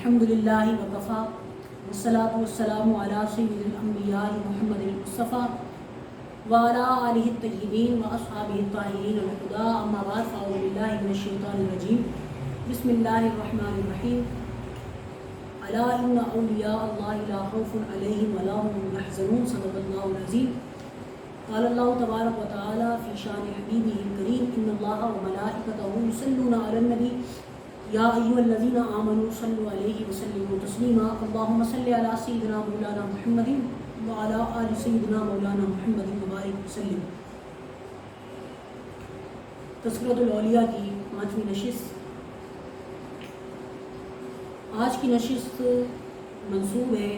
الحمدللہ وکفا والصلاۃ والسلام علی سید الانبیاء محمد المصطفیٰ وعلی آلہ الطیبین واصحابہ الطاہرین الہدیٰ، اما بعد فاعوذ باللہ من الشیطان الرجیم، بسم اللہ الرحمن الرحیم۔ الا ان اولیاء اللہ لا خوف علیہم ولا هم یحزنون، صدق اللہ العظیم۔ قال اللہ تبارک و تعالی فی شان حبیبہ الکریم، ان اللہ وملائکتہ یصلون علی النبی یا ایھا الذین آمنوا صلوا علیہ وسلموا تسلیما، اللہم صل علی سیدنا مولانا محمد وعلی آل سیدنا مولانا محمد وبارک وسلم۔ تذکرۃ الاولیاء کی 5ویں نشست۔ آج کی نشست منسوب ہے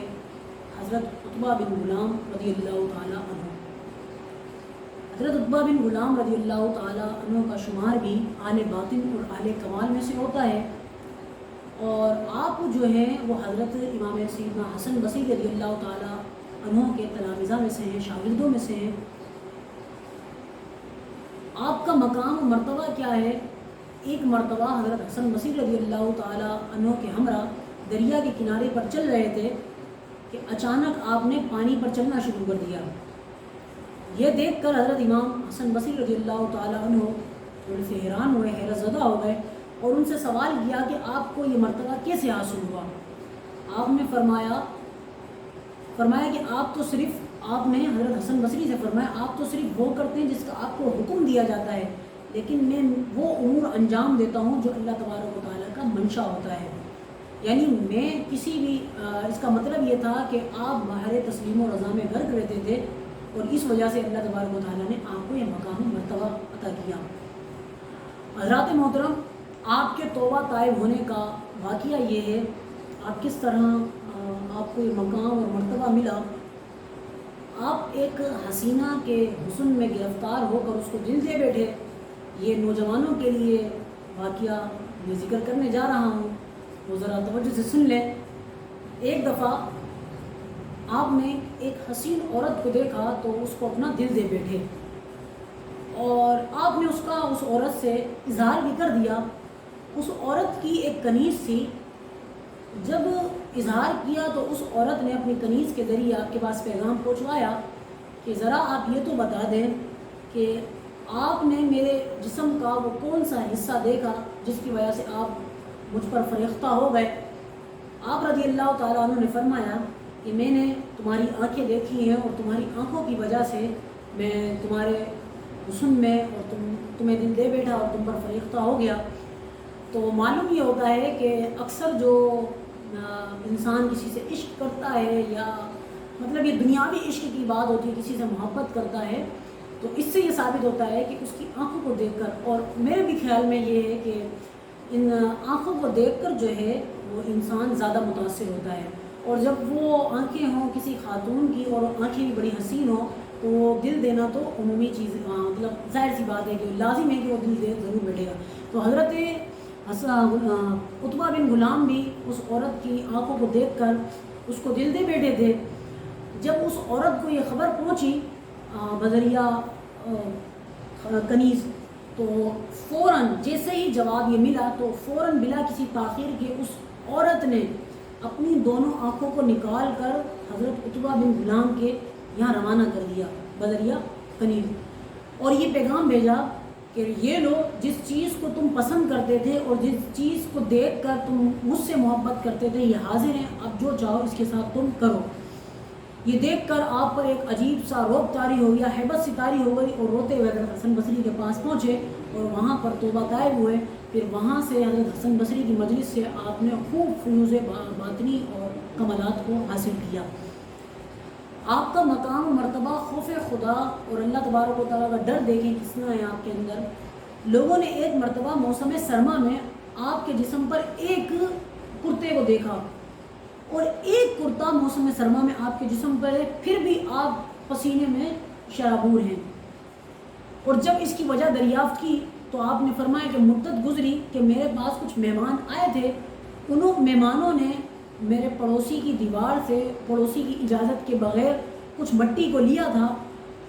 حضرت عتبہ بن غلام رضی اللہ تعالیٰ عنہ۔ حضرت عتبہ بن غلام رضی اللہ تعالیٰ عنہ کا شمار بھی آل باطن اور آل کمال میں سے ہوتا ہے، اور آپ جو ہیں وہ حضرت امام سیدنا حسن بصری رضی اللہ تعالیٰ عنہ کے تلامذہ میں سے ہیں، شاگردوں میں سے ہیں۔ آپ کا مقام و مرتبہ کیا ہے؟ ایک مرتبہ حضرت حسن بصری رضی اللہ تعالیٰ عنہ کے ہمراہ دریا کے کنارے پر چل رہے تھے کہ اچانک آپ نے پانی پر چلنا شروع کر دیا۔ یہ دیکھ کر حضرت امام حسن بصری رضی اللہ تعالیٰ عنہ تھوڑے سے حیران ہوئے، حیرت زدہ ہو گئے، اور ان سے سوال کیا کہ آپ کو یہ مرتبہ کیسے حاصل ہوا؟ آپ نے فرمایا کہ آپ نے حضرت حسن بصری سے فرمایا، آپ تو صرف وہ کرتے ہیں جس کا آپ کو حکم دیا جاتا ہے، لیکن میں وہ امور انجام دیتا ہوں جو اللہ تبارک و تعالیٰ کا منشا ہوتا ہے۔ یعنی میں کسی بھی اس کا مطلب یہ تھا کہ آپ باہر تسلیم و رضا میں غرق رہتے تھے، اور اس وجہ سے اللہ تبارک و تعالیٰ نے آپ کو یہ مقام مرتبہ عطا کیا۔ حضرات محترم، آپ کے توبہ طائب ہونے کا واقعہ یہ ہے، آپ کس طرح آپ کو یہ مقام اور مرتبہ ملا۔ آپ ایک حسینہ کے حسن میں گرفتار ہو کر اس کو دل دے بیٹھے۔ یہ نوجوانوں کے لیے واقعہ میں ذکر کرنے جا رہا ہوں، وہ ذرا توجہ سے سن لیں۔ ایک دفعہ آپ نے ایک حسین عورت کو دیکھا تو اس کو اپنا دل دے بیٹھے، اور آپ نے اس عورت سے اظہار بھی کر دیا۔ اس عورت کی ایک کنیز تھی، جب اظہار کیا تو اس عورت نے اپنی کنیز کے ذریعے آپ کے پاس پیغام پہنچوایا کہ ذرا آپ یہ تو بتا دیں کہ آپ نے میرے جسم کا وہ کون سا حصہ دیکھا جس کی وجہ سے آپ مجھ پر فریختہ ہو گئے۔ آپ رضی اللہ تعالیٰ عنہ نے فرمایا کہ میں نے تمہاری آنکھیں دیکھی ہیں، اور تمہاری آنکھوں کی وجہ سے میں تمہارے حسن میں اور تمہیں دل دے بیٹھا اور تم پر فریختہ ہو گیا۔ تو معلوم یہ ہوتا ہے کہ اکثر جو انسان کسی سے عشق کرتا ہے، یا مطلب یہ دنیاوی عشق کی بات ہوتی ہے، کسی سے محبت کرتا ہے، تو اس سے یہ ثابت ہوتا ہے کہ اس کی آنکھوں کو دیکھ کر، اور میرے بھی خیال میں یہ ہے کہ ان آنکھوں کو دیکھ کر جو ہے وہ انسان زیادہ متاثر ہوتا ہے، اور جب وہ آنکھیں ہوں کسی خاتون کی اور آنکھیں بھی بڑی حسین ہوں تو وہ دل دینا تو عمومی چیز، مطلب ظاہر سی بات ہے کہ لازم ہے کہ وہ دل دے ضرور بیٹھے گا۔ تو حضرت عتبہ بن غلام بھی اس عورت کی آنکھوں کو دیکھ کر اس کو دل دے بیٹھے تھے۔ جب اس عورت کو یہ خبر پہنچی بذریعہ کنیز، تو فوراً جیسے ہی جواب یہ ملا تو فوراً بلا کسی تاخیر کے اس عورت نے اپنی دونوں آنکھوں کو نکال کر حضرت عتبہ بن غلام کے یہاں روانہ کر دیا بذریعہ کنیز، اور یہ پیغام بھیجا کہ یہ لو، جس چیز کو تم پسند کرتے تھے اور جس چیز کو دیکھ کر تم مجھ سے محبت کرتے تھے یہ حاضر ہیں، اب جو چاہو اس کے ساتھ تم کرو۔ یہ دیکھ کر آپ پر ایک عجیب سا رعب طاری ہو گیا، ہیبت سی طاری ہو گئی، اور روتے ہوئے حضرت حسن بصری کے پاس پہنچے اور وہاں پر توبہ طائب ہوئے۔ پھر وہاں سے حضرت حسن بصری کی مجلس سے آپ نے خوب فیوز باطنی اور کمالات کو حاصل کیا۔ آپ کا مقام و مرتبہ خوف خدا اور اللہ تبارک و تعالیٰ کا ڈر دیکھیں کس طرح ہے آپ کے اندر۔ لوگوں نے ایک مرتبہ موسم سرما میں آپ کے جسم پر ایک کرتے کو دیکھا، اور ایک کرتا موسم سرما میں آپ کے جسم پر ہے، پھر بھی آپ پسینے میں شرابور ہیں۔ اور جب اس کی وجہ دریافت کی تو آپ نے فرمایا کہ مدت گزری کہ میرے پاس کچھ مہمان آئے تھے، انہوں مہمانوں نے میرے پڑوسی کی دیوار سے پڑوسی کی اجازت کے بغیر کچھ مٹی کو لیا تھا،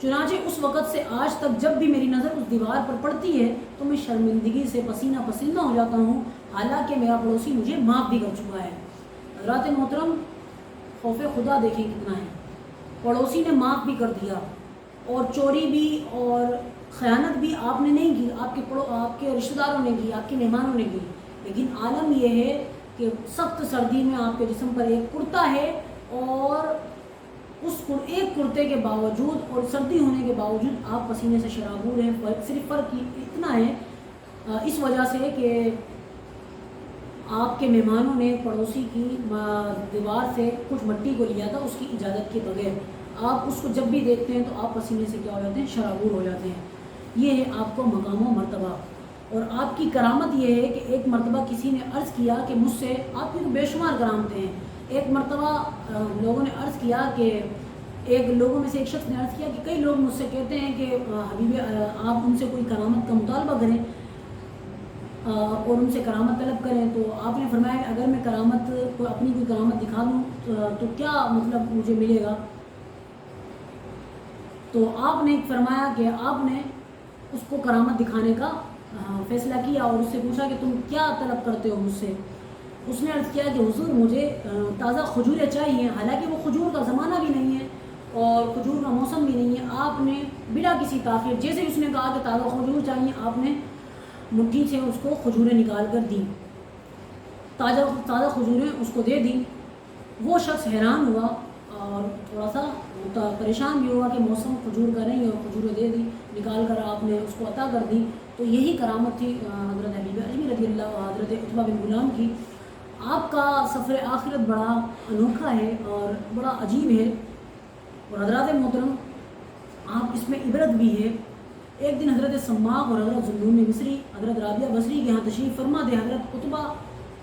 چنانچہ اس وقت سے آج تک جب بھی میری نظر اس دیوار پر پڑتی ہے تو میں شرمندگی سے پسینہ پسینہ ہو جاتا ہوں، حالانکہ میرا پڑوسی مجھے معاف بھی کر چکا ہے۔ حضرات محترم خوف خدا دیکھیں کتنا ہے. پڑوسی نے معاف بھی کر دیا اور چوری بھی اور خیانت بھی آپ نے نہیں کی, آپ کے رشتہ داروں نے کی, آپ کے مہمانوں نے کی, لیکن عالم یہ ہے کہ سخت سردی میں آپ کے جسم پر ایک کرتا ہے اور اس ایک کرتے کے باوجود اور سردی ہونے کے باوجود آپ پسینے سے شرابور ہیں. صرف فرق اتنا ہے اس وجہ سے کہ آپ کے مہمانوں نے پڑوسی کی دیوار سے کچھ مٹی کو لیا تھا اس کی اجازت کے بغیر. آپ اس کو جب بھی دیکھتے ہیں تو آپ پسینے سے کیا ہو جاتے ہیں, شرابور ہو جاتے ہیں. یہ ہے آپ کو مقام و مرتبہ. اور آپ کی کرامت یہ ہے کہ ایک مرتبہ کسی نے عرض کیا کہ مجھ سے, آپ کی بے شمار کرامتیں ہیں, ایک مرتبہ لوگوں نے عرض کیا کہ لوگوں میں سے ایک شخص نے عرض کیا کہ کئی لوگ مجھ سے کہتے ہیں کہ حبیب آپ ان سے کوئی کرامت کا مطالبہ کریں اور ان سے کرامت طلب کریں. تو آپ نے فرمایا کہ اگر میں اپنی کوئی کرامت دکھا دوں تو کیا مطلب مجھے ملے گا. تو آپ نے فرمایا کہ آپ نے اس کو کرامت دکھانے کا فیصلہ کیا اور اس سے پوچھا کہ تم کیا طلب کرتے ہو مجھ سے. اس نے عرض کیا کہ حضور مجھے تازہ کھجوریں چاہیے, حالانکہ وہ کھجور کا زمانہ بھی نہیں ہے اور کھجور کا موسم بھی نہیں ہے. آپ نے بلا کسی تاخیر جیسے ہی اس نے کہا کہ تازہ کھجور چاہیے, آپ نے مٹھی سے اس کو کھجوریں نکال کر دیں, تازہ کھجوریں اس کو دے دیں. وہ شخص حیران ہوا اور تھوڑا سا پریشان بھی ہوا کہ موسم کھجور کا نہیں ہے, اور کھجوریں دے دی, نکال کر آپ نے اس کو عطا کر دی. تو یہی کرامت تھی حضرت حبیب اجمی رضی اللہ عنہ, حضرت عتبہ بن غلام کی. آپ کا سفر آخرت بڑا انوکھا ہے اور بڑا عجیب ہے. اور حضرات محترم آپ اس میں عبرت بھی ہے. ایک دن حضرت سماغ اور حضرت ذوالنون مصری حضرت رابعہ بصری کے یہاں تشریف فرما دے. حضرت عتبہ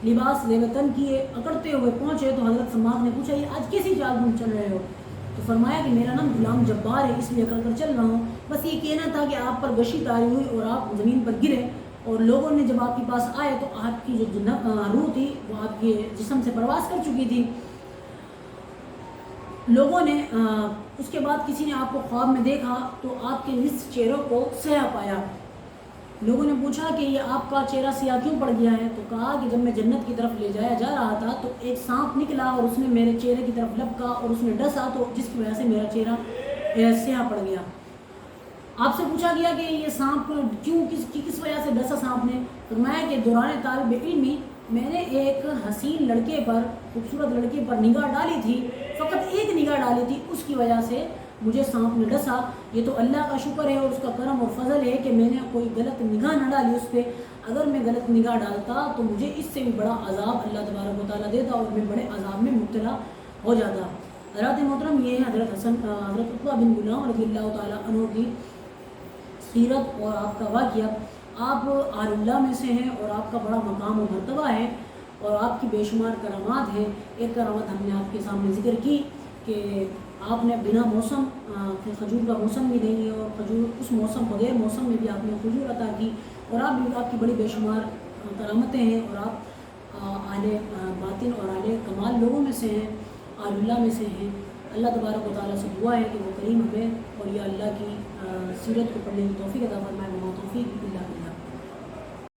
لباس زیب تن کیے اکڑتے ہوئے پہنچے تو حضرت سماغ نے پوچھا یہ آج کیسی چال تم چل رہے ہو؟ تو فرمایا کہ میرا نام غلام جبار ہے, اس لیے اکڑ کر چل رہا ہوں. بس یہ کہنا تھا کہ آپ پر گشی طاری ہوئی اور آپ زمین پر گرے, اور لوگوں نے جب آپ کے پاس آئے تو آپ کی جو روح تھی وہ آپ کے جسم سے پرواز کر چکی تھی. لوگوں نے اس کے بعد کسی نے آپ کو خواب میں دیکھا تو آپ کے نصف چہروں کو سیاہ پایا. لوگوں نے پوچھا کہ یہ آپ کا چہرہ سیاہ کیوں پڑ گیا ہے؟ تو کہا کہ جب میں جنت کی طرف لے جایا جا رہا تھا تو ایک سانپ نکلا اور اس نے میرے چہرے کی طرف لپکا اور اس نے ڈسا, تو جس کی وجہ سے میرا چہرہ سیاہ پڑ گیا. آپ سے پوچھا گیا کہ یہ سانپ کس وجہ سے ڈسا سانپ نے؟ فرمایا کہ دوران طالب علمی میں نے ایک حسین لڑکے پر, خوبصورت لڑکے پر نگاہ ڈالی تھی, فقط ایک نگاہ ڈالی تھی, اس کی وجہ سے مجھے سانپ نے ڈسا. یہ تو اللہ کا شکر ہے اور اس کا کرم اور فضل ہے کہ میں نے کوئی غلط نگاہ نہ ڈالی اس پہ. اگر میں غلط نگاہ ڈالتا تو مجھے اس سے بھی بڑا عذاب اللہ تبارک و تعالیٰ دیتا اور میں بڑے عذاب میں مبتلا ہو جاتا. حضرات محترم یہ ہے حضرت عتبہ بن غلام رضی اللہ تعالیٰ عنہ کی سیرت اور آپ کا واقعہ. آپ آل اللہ میں سے ہیں اور آپ کا بڑا مقام و مرتبہ ہے اور آپ کی بے شمار کرامات ہیں. ایک کرامت ہم نے آپ کے سامنے ذکر کی کہ آپ نے بنا موسم کھجور کا موسم بھی نہیں ہے اور کھجور اس موسم بغیر موسم میں بھی آپ نے کھجور عطا کی, اور آپ کی بڑی بے شمار کرامتیں ہیں اور آپ اہل باطن اور اہل کمال لوگوں میں سے ہیں, آل اللہ میں سے ہیں. اللہ تبارک و تعالیٰ سے دعا ہے کہ وہ کریم ہمیں اور یا اللہ کی سیرت کو پڑھنے کی توفیق عطا فرمائے. وما توفیق الا باللہ.